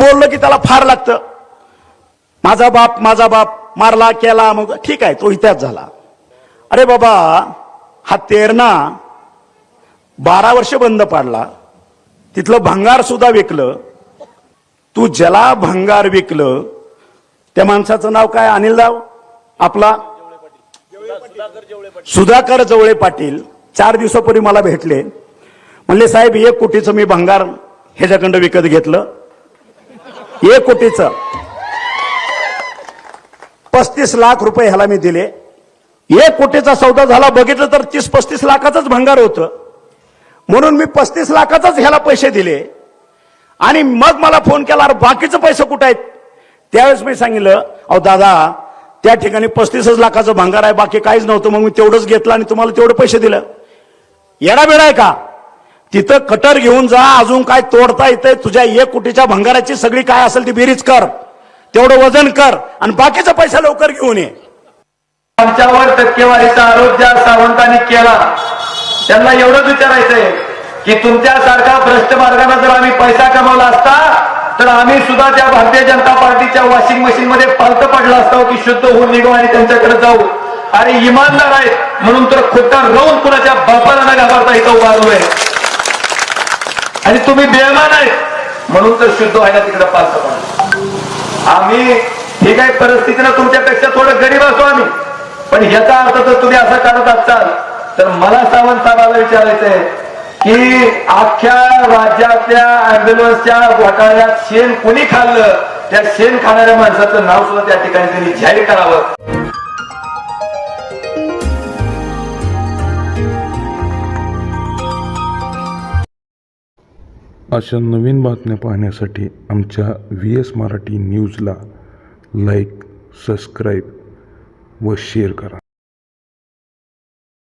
बोललो की त्याला फार लागतं. माझा बाप मारला केला, मग ठीक आहे तो इतिहास झाला. अरे बाबा, हा तेरणा 12 वर्ष बंद पाडला, तिथलं भंगार सुद्धा विकलं. तू ज्याला भंगार विकलं त्या माणसाचं नाव काय? अनिलराव आपला सुधाकर जवळे पाटील 4 दिवसापूर्वी मला भेटले. म्हणले साहेब 1 कोटीचं मी भंगार ह्याच्याकडं विकत घेतलं. 1 कोटीचं 35 लाख रुपये ह्याला मी दिले. 1 कोटीचा सौदा झाला. बघितलं तर 30-35 लाखाचंच भंगार होतं. म्हणून मी 35 लाखाचंच ह्याला पैसे दिले. आणि मग मला फोन केला, अरे बाकीचे पैसे कुठे आहेत? त्यावेळेस मी सांगितलं, अहो दादा त्या ठिकाणी 35 लाखाचं भंगार आहे, बाकी काहीच नव्हतं. मग मी तेवढंच घेतलं आणि तुम्हाला तेवढे पैसे दिलं. येडा बेडा आहे का? तिथं कटर घेऊन जा, अजून काय तोडता येतंय? तुझ्या 1 कोटीच्या भंगाराची सगळी काय असेल ती बेरीज कर, तेवढं वजन कर आणि बाकीचा पैसा लवकर घेऊन ये. 55% आरोप ज्या सावंतांनी केला त्यांना एवढंच विचारायचंय की तुमच्यासारखा भ्रष्ट मार्गाने जर आम्ही पैसा कमावला असता तर आम्ही सुद्धा त्या भारतीय जनता पार्टीच्या वॉशिंग मशीन मध्ये पालतं पडला असतो की शुद्ध होऊन निघू आणि त्यांच्याकडे जाऊ. अरे इमानदार आहेत म्हणून तर खोटा राहून कुणाच्या बापाला न घाबरता इथं उभारलोय. आणि तुम्ही बेईमान आहेत म्हणून तर शुद्ध व्हायला तिकडे पालतं पडलं. आम्ही ठीक आहे, परिस्थितीनं तुमच्यापेक्षा थोडं गरीब असतो आम्ही, पण ह्याचा अर्थ जर तुम्ही असं करत असाल तर मला सावंत साहेबांना विचारायचंय की अख्ख्या राज्यातल्या अँब्युलन्सच्या घोटाळ्यात शेण कोणी खाल्लं, त्या शेण खाणाऱ्या माणसाचं नाव सुद्धा त्या ठिकाणी त्यांनी जाहीर करावं. अशा नवीन बातम्या पाहण्यासाठी आमच्या VS मराठी न्यूजला लाईक, सबस्क्राईब व शेअर करा.